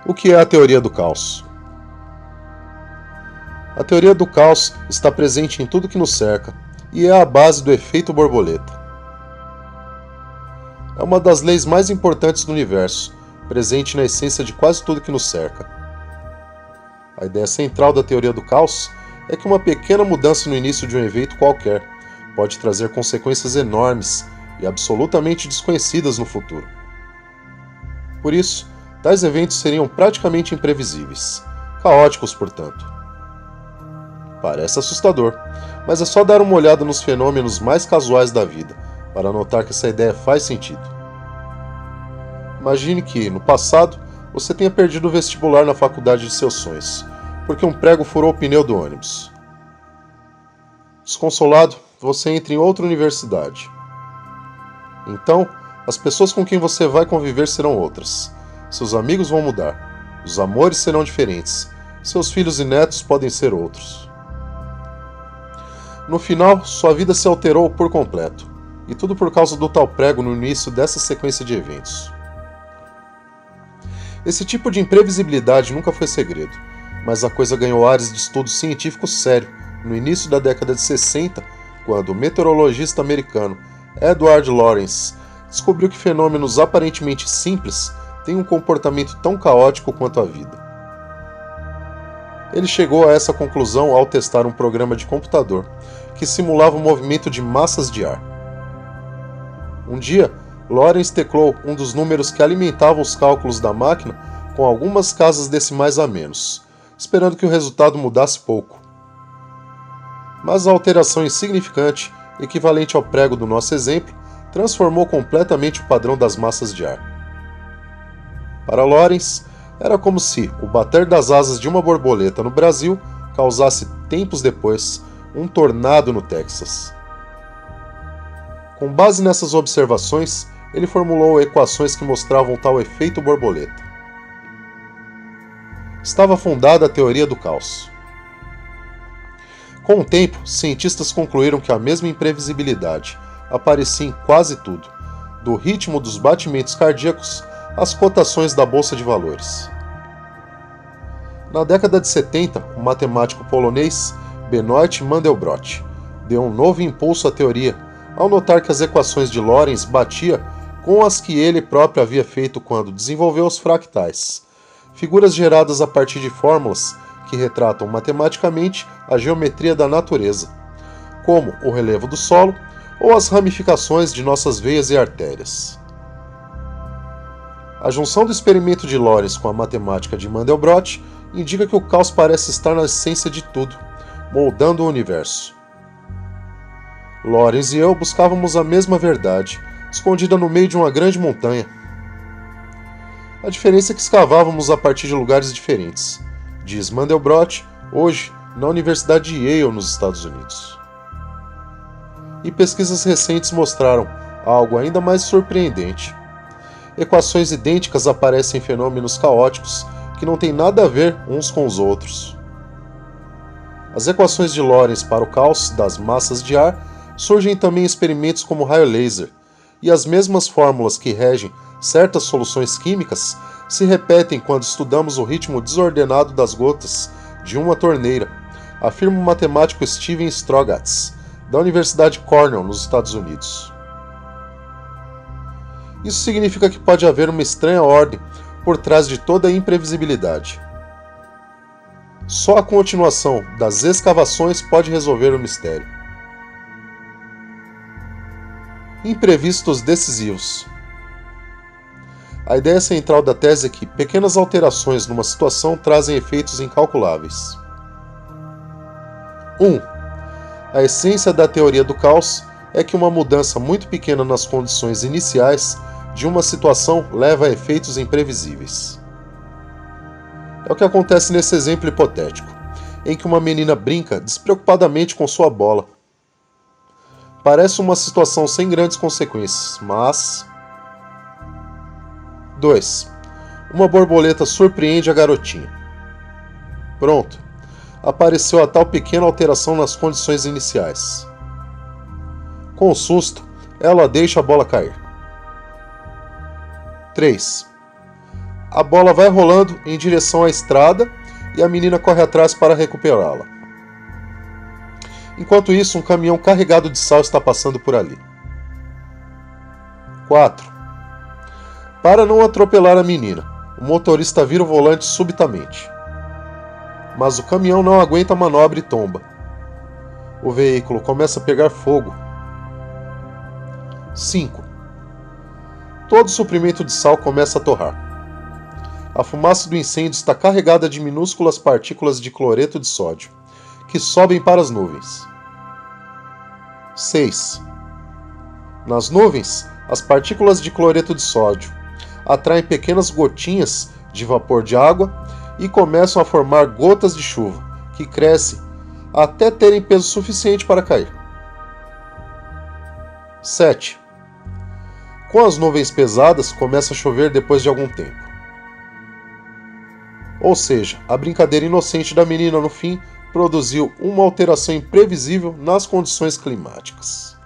O que é a teoria do caos? A teoria do caos está presente em tudo que nos cerca e é a base do efeito borboleta. É uma das leis mais importantes do universo, presente na essência de quase tudo que nos cerca. A ideia central da teoria do caos é que uma pequena mudança no início de um evento qualquer pode trazer consequências enormes e absolutamente desconhecidas no futuro. Por isso, tais eventos seriam praticamente imprevisíveis, caóticos, portanto. Parece assustador, mas é só dar uma olhada nos fenômenos mais casuais da vida para notar que essa ideia faz sentido. Imagine que, no passado, você tenha perdido o vestibular na faculdade de seus sonhos, porque um prego furou o pneu do ônibus. Desconsolado, você entra em outra universidade. Então, as pessoas com quem você vai conviver serão outras. Seus amigos vão mudar. Os amores serão diferentes. Seus filhos e netos podem ser outros. No final, sua vida se alterou por completo. E tudo por causa do tal prego no início dessa sequência de eventos. Esse tipo de imprevisibilidade nunca foi segredo, mas a coisa ganhou ares de estudo científico sério no início da década de 60, quando o meteorologista americano Edward Lorenz descobriu que fenômenos aparentemente simples têm um comportamento tão caótico quanto a vida. Ele chegou a essa conclusão ao testar um programa de computador que simulava o movimento de massas de ar. Um dia, Lorenz teclou um dos números que alimentavam os cálculos da máquina com algumas casas decimais a menos, esperando que o resultado mudasse pouco. Mas a alteração insignificante, equivalente ao prego do nosso exemplo, transformou completamente o padrão das massas de ar. Para Lorenz, era como se o bater das asas de uma borboleta no Brasil causasse, tempos depois, um tornado no Texas. Com base nessas observações, ele formulou equações que mostravam tal efeito borboleta. Estava fundada a teoria do caos. Com o tempo, cientistas concluíram que a mesma imprevisibilidade aparecia em quase tudo, do ritmo dos batimentos cardíacos às cotações da bolsa de valores. Na década de 70, o matemático polonês Benoit Mandelbrot deu um novo impulso à teoria ao notar que as equações de Lorenz batiam com as que ele próprio havia feito quando desenvolveu os fractais, figuras geradas a partir de fórmulas que retratam matematicamente a geometria da natureza, como o relevo do solo ou as ramificações de nossas veias e artérias. A junção do experimento de Lorenz com a matemática de Mandelbrot indica que o caos parece estar na essência de tudo, moldando o universo. Lorenz e eu buscávamos a mesma verdade, escondida no meio de uma grande montanha. A diferença é que escavávamos a partir de lugares diferentes, diz Mandelbrot, hoje na Universidade de Yale, nos Estados Unidos. E pesquisas recentes mostraram algo ainda mais surpreendente. Equações idênticas aparecem em fenômenos caóticos que não têm nada a ver uns com os outros. As equações de Lorenz para o caos das massas de ar surgem também em experimentos como raio laser, e as mesmas fórmulas que regem certas soluções químicas se repetem quando estudamos o ritmo desordenado das gotas de uma torneira, afirma o matemático Steven Strogatz, da Universidade Cornell, nos Estados Unidos. Isso significa que pode haver uma estranha ordem por trás de toda a imprevisibilidade. Só a continuação das escavações pode resolver o mistério. Imprevistos decisivos. A ideia central da tese é que pequenas alterações numa situação trazem efeitos incalculáveis. 1. A essência da teoria do caos é que uma mudança muito pequena nas condições iniciais de uma situação leva a efeitos imprevisíveis. É o que acontece nesse exemplo hipotético, em que uma menina brinca despreocupadamente com sua bola. Parece uma situação sem grandes consequências, mas... 2. Uma borboleta surpreende a garotinha. Pronto, apareceu a tal pequena alteração nas condições iniciais. Com o susto, ela deixa a bola cair. 3. A bola vai rolando em direção à estrada e a menina corre atrás para recuperá-la. Enquanto isso, um caminhão carregado de sal está passando por ali. 4. Para não atropelar a menina, o motorista vira o volante subitamente. Mas o caminhão não aguenta a manobra e tomba. O veículo começa a pegar fogo. 5. Todo o suprimento de sal começa a torrar. A fumaça do incêndio está carregada de minúsculas partículas de cloreto de sódio, que sobem para as nuvens. 6. Nas nuvens, as partículas de cloreto de sódio atraem pequenas gotinhas de vapor de água e começam a formar gotas de chuva, que crescem até terem peso suficiente para cair. 7. Com as nuvens pesadas, começa a chover depois de algum tempo. Ou seja, a brincadeira inocente da menina no fim produziu uma alteração imprevisível nas condições climáticas.